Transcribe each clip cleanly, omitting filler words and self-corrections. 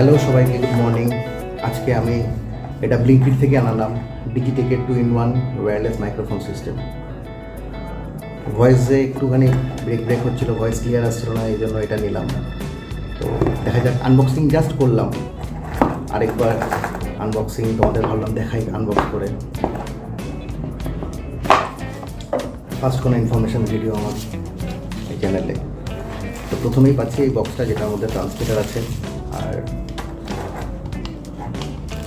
Hello সবাইকে, good morning. আজকে আমি এটা ব্লিঙ্কিট থেকে আনালাম ডিজিটেকের 2-in-1 ওয়্যারলেস মাইক্রোফোন সিস্টেম। ভয়েসে একটুখানি ব্রেক হচ্ছিলো, ভয়েস ক্লিয়ার আসছিল না, এই জন্য এটা নিলাম। তো দেখা যাক, আনবক্সিং জাস্ট করলাম, আরেকবার আনবক্সিং তোমাদের ভাবলাম দেখাই আনবক্স করে। ফার্স্ট কোনো ইনফরমেশান ভিডিও আমার এই চ্যানেলে। তো প্রথমেই পাচ্ছি এই বক্সটা, যেটার মধ্যে ট্রান্সমিটার আছে, আর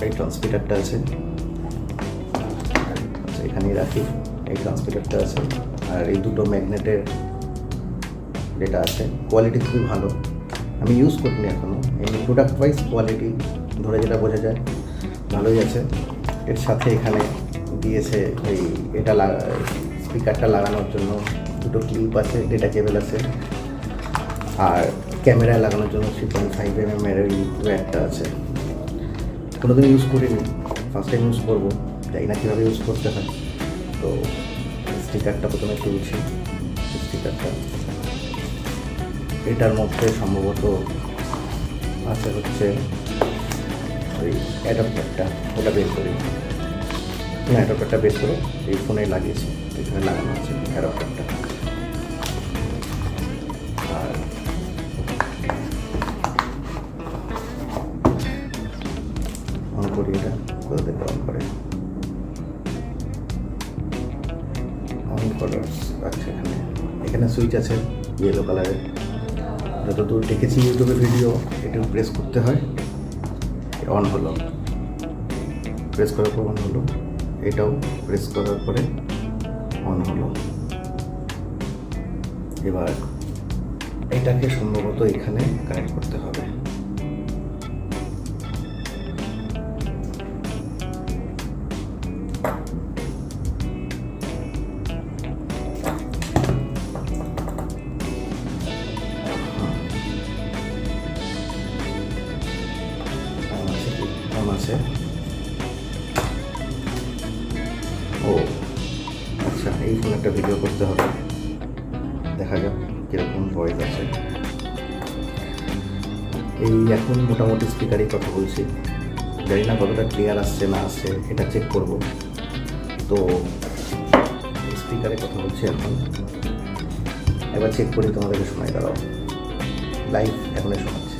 এই ট্রান্সমিটারটা আছে, এখানেই রাখি। এই ট্রান্সমিটারটা আছে, আর এই দুটো ম্যাগনেটের যেটা আছে, কোয়ালিটি খুবই ভালো। আমি ইউজ করিনি এখনও। এমনি প্রোডাক্ট ওয়াইজ কোয়ালিটি ধরে যেটা বোঝা যায় ভালোই আছে। এর সাথে এখানে দিয়েছে এই স্পিকারটা লাগানোর জন্য দুটো ক্লিপ আছে, ডেটা কেবল আছে, আর ক্যামেরায় লাগানোর জন্য 3.5mm এর এই ওয়্যারটা আছে। কোনোদিন ইউজ করিনি, ফার্স্ট টাইম ইউজ করবো, জানি না কীভাবে ইউজ করতে হয়। তো স্টিকারটা প্রথমে তুলছি। স্টিকারটা এটার মধ্যে সম্ভবত আছে হচ্ছে ওই অ্যাডাপ্টারটা, ওটা বের করি না, অ্যাডাপ্টারটা বের করে এই ফোনে লাগিয়েছি, এখানে লাগানো আছে অ্যাডাপ্টারটা। আর অন করি, এটা কোথা থেকে অন করে, অন করার আছে এখানে সুইচ আছে ইয়েলো কালারের। যতদূর দেখেছি ইউটিউবে ভিডিও, এটা প্রেস করতে হয়, অন হলো, প্রেস করার পর অন হলো, এটাও প্রেস করার পরে অন হলো। এবার এটাকে সম্ভবত এখানে কানেক্ট করতে হবে। আছে, ও আচ্ছা, এই ফোনে একটা ভিডিও করতে হবে, দেখা যাক কীরকম ভয়েস আছে। এই এখন মোটামুটি স্পিকারেই কথা বলছি, জানি না কতটা ক্লিয়ার আসছে না আসছে, এটা চেক করব। তো স্পিকারে কথা বলছি এখন, এবার চেক করি, তোমাদেরকে শোনাই। দাঁড়াও, লাইভ এখনই শোনাচ্ছি।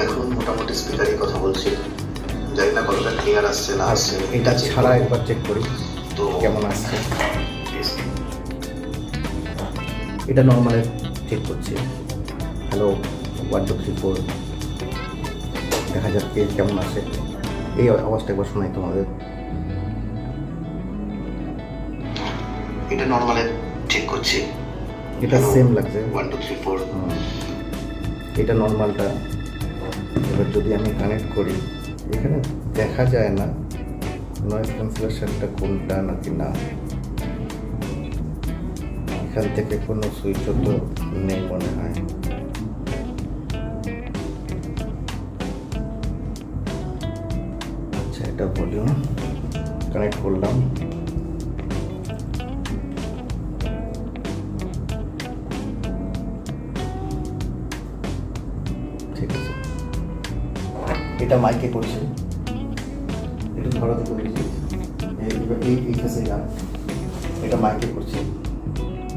এখন মোটামুটি স্পিকারই কথা বলছি, জানি না কতটা ক্লিয়ার আসছে না আসছে, এটা ছাড়া একবার চেক করি তো কেমন আসছে। এটা নর্মালে চেক করছি, হ্যালো 1 2 3 4, দেখা যাক কেমন আসে। এই আওয়াজটা একবার শোনাই তোমাদের। এটা নর্মালে চেক করছি, এটা সেম লাগছে 1 2 3 4। এটা নর্মালটা। এবার যদি আমি কানেক্ট করি, এখানে দেখা যায় না নয়েজ ক্যান্সেলেশনটা কোনটা নাকি না, এখান থেকে কোনো সুইচও তো নেই মনে হয়। আচ্ছা, এটা ভলিউম কানেক্ট করলাম, ঠিক আছে। এটা মাইকে করছে, একটু ধরাতে করেছি, এটা মাইকে করছে।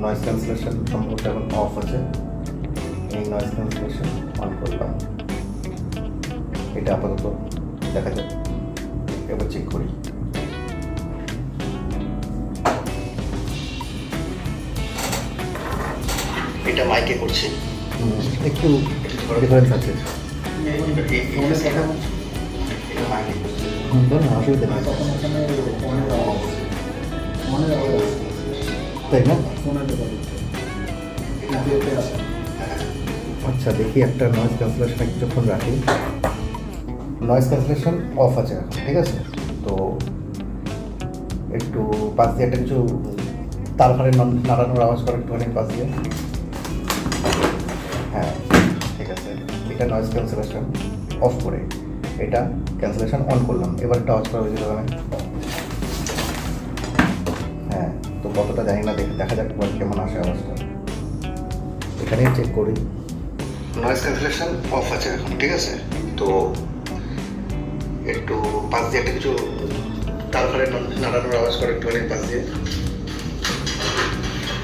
নয়েজ ক্যান্সেলেশন সম্ভবত এখন অফ আছে, এই নয়েজ ক্যান্সেলেশন অন করলাম। এটা আপাতত দেখা যাক, এবার চেক করি। এটা মাইকে করছে, একটু ডিফারেন্স আছে। তাই না? আচ্ছা, দেখি একটা নয়েজ ক্যান্সেলেশন কিছুক্ষণ রাখি। নয়েজ ক্যান্সেলেশন অফ আছে এখন, ঠিক আছে। তো একটু পাশ দিয়ে একটা কিছু তার ফারে নাড়ানোর আওয়াজ করে, একটুখানি পাশ দিয়ে। হ্যাঁ, ঠিক আছে। এটা নয়েজ ক্যান্সেলেশন অফ করে এটা ক্যান্সেলেশন অন করলাম। এবার একটা আওয়াজ করা হয়েছিল আমি। হ্যাঁ, তো কতটা জানি না, দেখা যাক কেমন আসে আওয়াজটা। এখানে চেক করি, নয়েজ ক্যান্সেলেশন অফ আছে এখন, ঠিক আছে। তো একটু পাশ দিয়ে একটা কিছু তারপরে নাড়ানোর আওয়াজ করে একটুখানি পাশ দিয়ে।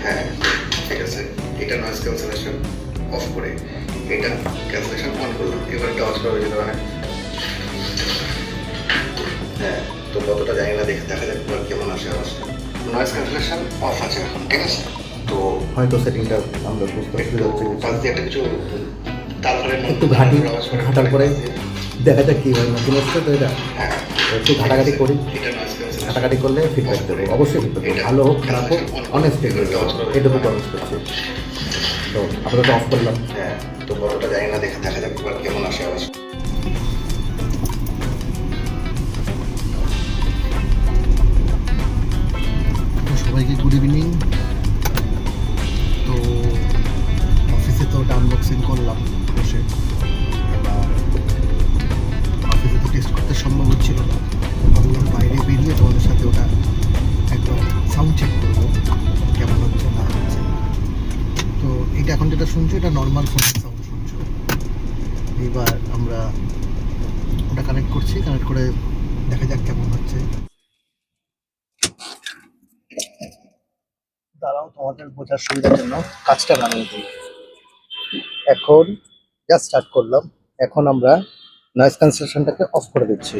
হ্যাঁ ঠিক আছে, এটা নয়েজ ক্যান্সেলেশন অফ করে এটা ক্যান্সেলেশন অন করলাম, এবার একটা আওয়াজ করা হয়ে যেতে পারে। হ্যাঁ, তো কতটা জানি না, দেখা যাক কেমন আসে আওয়াজটা। নয়েজ ক্যান্সেলেশন অফ আছে এখন, ঠিক আছে। তো হয়তো সেটিংটা আমরা বুঝতে পারছি, পাশ দিয়ে একটা কিছু তারপরে একটু ঘাটার পরে দেখা যাক কী হয়। নতুন আসছে তো এটা, একটু ঘাটাঘাটি করি, ঘাটাঘাটি করলে ফিডব্যাক দেবো, অবশ্যই ফিডব্যাক ভালো হোক খারাপ হোক, অনেস্ট এটুকু প্রমিস করছি। তো আপাতত অফ করলাম। হ্যাঁ, তো কতটা জানি না, দেখা যাক কেমন আসে আওয়াজ। সবাইকে গুড ইভিনিং। তো অফিসে তো ওটা আনবক্সিং করলাম বসে, এবার অফিসে তো টেস্ট করতে সম্ভব হচ্ছিল না, ভাবলাম বাইরে বেরিয়ে তোমাদের সাথে ওটা একবার সাউন্ড চেক করবো কেমন হচ্ছে না হচ্ছে। তো এটা এখন যেটা শুনছো এটা নর্মাল ফোনের সাউন্ড শুনছো। এবার আমরা ওটা কানেক্ট করছি, কানেক্ট করে দেখা যাক কেমন হচ্ছে। দাঁড়াও, তোমাদের বোঝার সুবিধার জন্য কাজটা বানিয়ে দিই। এখন জাস্ট স্টার্ট করলাম, এখন আমরা নয়েজ ক্যান্সেলেশনটাকে অফ করে দিচ্ছি।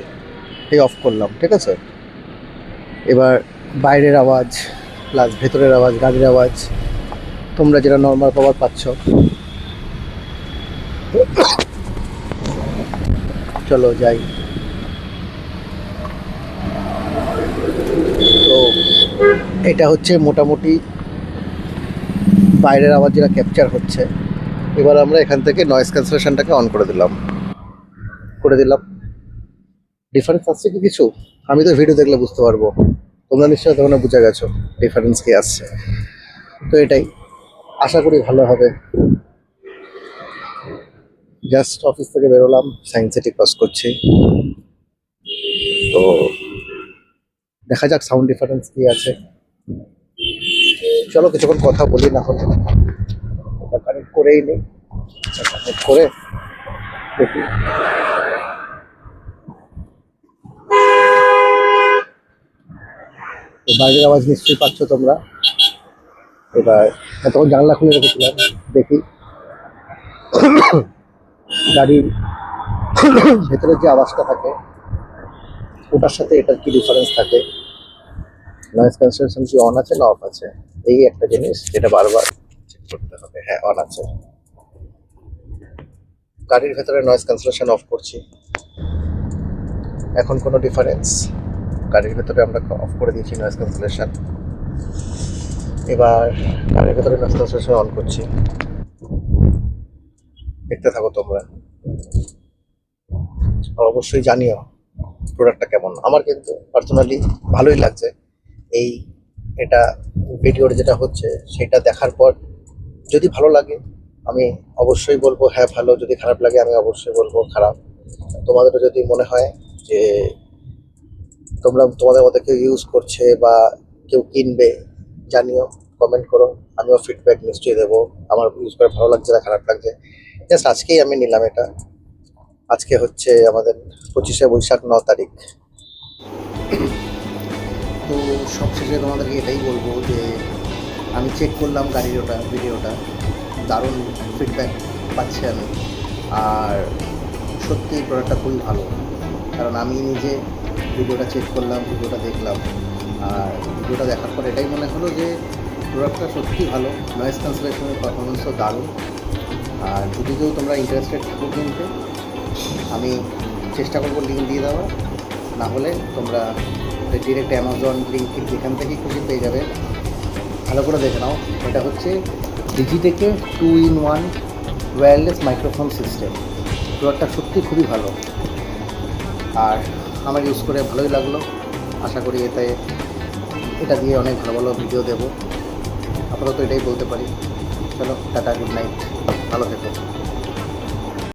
এই অফ করলাম, ঠিক আছে। এবার বাইরের আওয়াজ প্লাস ভেতরের আওয়াজ, গাড়ির আওয়াজ তোমরা যেটা নর্মাল পাওয়ার পাচ্ছ। চলো যাই। তো এটা হচ্ছে মোটামুটি বাইরের আওয়াজ যেটা ক্যাপচার হচ্ছে। এবার আমরা এখান থেকে নয়েজ ক্যান্সেলেশনটাকে অন করে দিলাম। ডিফারেন্স আসছে কি কিছু? আমি তো ভিডিও দেখলে বুঝতে পারবো, তোমরা নিশ্চয়ই তখন বুঝে গেছো ডিফারেন্স কি আসছে। তো এটাই আশা করি ভালো হবে। জাস্ট অফিস থেকে বেরোলাম, সায়েন্স সিটি ক্রস করছি। তো দেখা যাক সাউন্ড ডিফারেন্স কি আছে। চলো কিছুক্ষণ কথা বলি, না হলে কানেক্ট করেই নিই, কানেক্ট করে দেখি। বাইরের আওয়াজ নিশ্চয়ই পাচ্ছ তোমরা। এবার তখন জানলা খুলে রেখেছিলাম, দেখি গাড়ির ভেতরে যে আওয়াজটা থাকে ওটার সাথে এটার কি ডিফারেন্স থাকে, নয়েজ ক্যান্সেলেশন কি অন আছে না অফ আছে, এই একটা জিনিস যেটা বারবার চেক করতে হবে। হ্যাঁ, অন আছে। গাড়ির ভেতরে নয়েজ ক্যান্সেলেশন অফ করছি, এখন কোনো ডিফারেন্স। গাড়ির ভেতরে আমরা অফ করে দিয়েছি নয়েজ ক্যান্সেলেশন। এবার গাড়ির ভেতরে নয়েজ ক্যান্সেলেশন অন করছি, দেখতে থাকো তোমরা। আর অবশ্যই জানিও প্রোডাক্টটা কেমন। আমার কিন্তু পার্সোনালি ভালোই লাগছে। এটা ভিডিওর যেটা হচ্ছে সেটা দেখার পর যদি ভালো লাগে আমি অবশ্যই বলবো হ্যাঁ ভালো, যদি খারাপ লাগে আমি অবশ্যই বলবো খারাপ। তোমাদেরও যদি মনে হয় যে তোমাদের মধ্যে কেউ ইউজ করছে বা কেউ কিনবে, জানিও, কমেন্ট করো, আমিও ফিডব্যাক নিশ্চয়ই দেবো আমার ইউজ করে ভালো লাগছে না খারাপ লাগছে। জাস্ট আজকেই আমি নিলাম এটা। আজকে হচ্ছে আমাদের 25শে বৈশাখ, 9 তারিখ। তো সবশেষে তোমাদেরকে এটাই বলবো যে আমি চেক করলাম গাড়ির ভিডিওটা, দারুণ ফিডব্যাক পাচ্ছি আমি। আর সত্যি প্রোডাক্টটা খুবই ভালো, কারণ আমি নিজে ভিডিওটা চেক করলাম, ভিডিওটা দেখলাম, আর ভিডিওটা দেখার পর এটাই মনে হলো যে প্রোডাক্টটা সত্যি ভালো, নয়েজ ক্যান্সেলেশনের পারফরমেন্সও দারুণ। আর যদি কেউ তোমরা ইন্টারেস্টেড থাকো কিনতে, আমি চেষ্টা করবো লিঙ্ক দিয়ে দেওয়ার, না হলে তোমরা ডিরেক্ট অ্যামাজন, ব্লিঙ্কিট যেখান থেকেই খুশি পেয়ে যাবে। ভালো করে দেখে নাও, এটা হচ্ছে ডিজিটেকের 2-in-1 ওয়্যারলেস মাইক্রোফোন সিস্টেম। প্রোডাক্টটা সত্যি খুবই ভালো, আর আমার ইউজ করে ভালোই লাগলো। আশা করি এটা দিয়ে অনেক ভালো ভালো ভিডিও দেবো। আপাতত এটাই বলতে পারি। চলো টাটা, গুড নাইট, ভালো থেকো।